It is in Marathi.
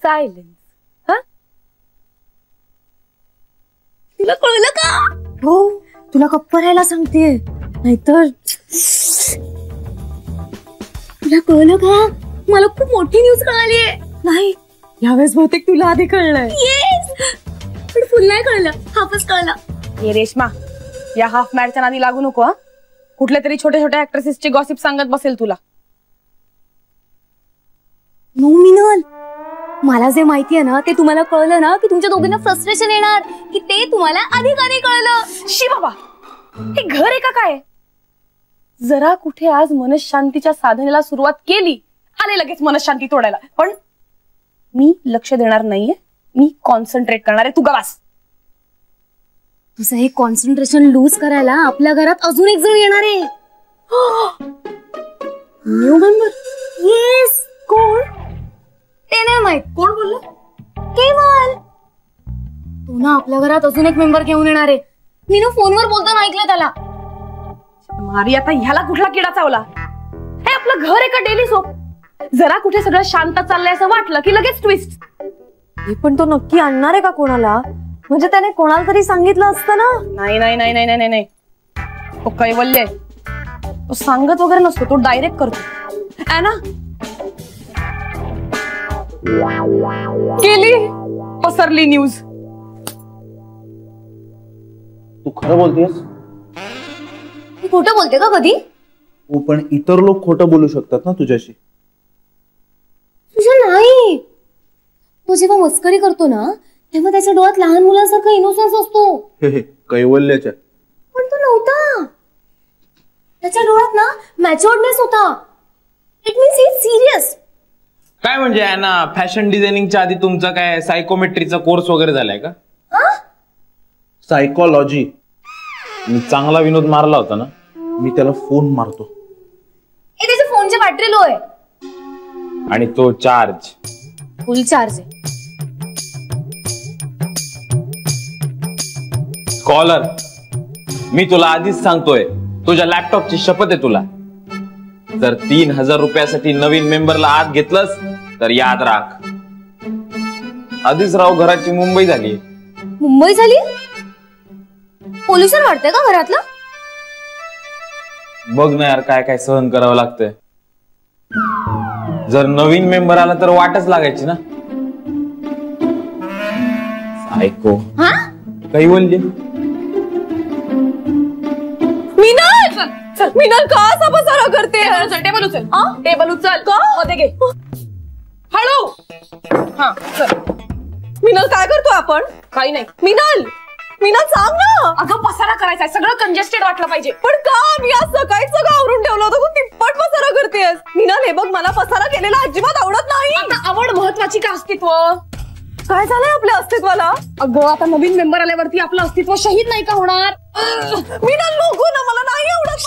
सायलेन्स. तुला कळलं का? हो, तुला गप्प राहायला सांगतेय, नाहीतर. तुला कळलं का? मला खूप मोठी न्यूज कळालीये. नाही, यावेळेस बहुतेक तुला आधी कळलंय. येस, पण फुल नाही कळलं, हाफच कळलं. हे रेश्मा, या हाफ मॅडच्या नादी लागू नको. हा, कुठल्या तरी छोट्या छोट्या ऍक्ट्रेसेसची गॉसिप सांगत बसेल तुला. नो मिनल, मला जे माहितीये ना ते तुम्हाला कळलं ना की तुमच्या दोघांना फ्रस्ट्रेशन येणार, की ते तुम्हाला आधी का नाही कळलं. शी बाबा, हे घर आहे का काय? जरा कुठे आज मनशांतीच्या साधनेला सुरुवात केली, आले लगेच मनशांती तोडायला. पण मी लक्ष देणार नाहीये, मी कॉन्सन्ट्रेट करणार आहे. तू गवास. तुझं हे कॉन्सन्ट्रेशन लूज करायला आपल्या घरात अजून एक जण येणार आहे. New member? येस. कोण ते नाही माहित. कोण बोललं? केवल. तो ना आपल्या घरात अजून एक मेंबर घेऊन येणार आहे. मी ना फोनवर बोलताना ऐकलं त्याला. मारी, आता ह्याला कुठला किडा चावला? हे आपलं घर आहे का डेली सोप? जरा कुठे सगळं शांत चाललंय असं वाटलं की लगेच ट्विस्ट. हे पण तो नक्की आणणार आहे का कोणाला? म्हणजे त्याने कोणाला तरी सांगितलं असतं ना. नाही नाही नाही नाही नाही नाही, तो कैवल्य. तो सांगत वगैरे नसतो, तो डायरेक्ट करतो. है ना? केली पसरली न्यूज. तू खरं बोलतेस? मी खोटं बोलते का कधी? हो, पण इतर लोक खोटं बोलू शकतात ना तुझ्याशी. तुझं नाही. तो जेव्हा मस्करी करतो ना तेव्हा त्याच्या डोळ्यात लहान मुलांसारखा इनोसन्स असतो. कैवल्याच्या. पण तो नव्हता. त्याच्या डोळ्यात ना मॅच्युअर्डनेस होता. It means he is serious. काय म्हणजे ना, फॅशन डिझायनिंगच्या आधी तुमचा काय सायकोमेट्रीचा कोर्स वगैरे झालाय का? सायकोलॉजी. मी चांगला विनोद मारला होता ना. मी त्याला फोन मारतो. त्याच्या फोनची बॅटरी लो आहे आणि तो चार्ज फुल चार्ज आहे. स्कॉलर, मी तुला आधीच सांगतोय, तुझ्या लॅपटॉपची शपथ आहे तुला. जर 3000 रुपयासाठी नवीन मेंबरला आत घेतलंस तर याद राख, आधीच राव घराची मुंबई झाली. मुंबई झाली? पोल्युशन वाढतंय का घरातलं? बघ ना यार, काय काय सहन करावं लागतंय. जर नवीन मेंबर आला तर वाटच लागायची ना. सायको. कैवल्य. मिनल, चल मिनल, का असा पसारा करते? टेबल उचल. टेबल उचल. मध्ये घे. हळू. हा चल. मिनल, काय करतो आपण? काही नाही. मिनल, मिनल सांग ना. अगं पसारा करायचा, सगळं कंजेस्टेड वाटलं पाहिजे. पण का? मी आज सकाळी सगळं आवरून ठेवलं होतं, तू तिप्पट पसारा करतेस. मिनल, हे बघ, मला पसारा केलेला अजिबात आवडत नाही. आवड महत्वाची का अस्तित्व? काय झालंय आपल्या अस्तित्वाला? अगं आता नवीन मेंबर आल्यावरती आपलं अस्तित्व शहीद नाही का होणार? मिनल, नको ना, मला नाही आवडत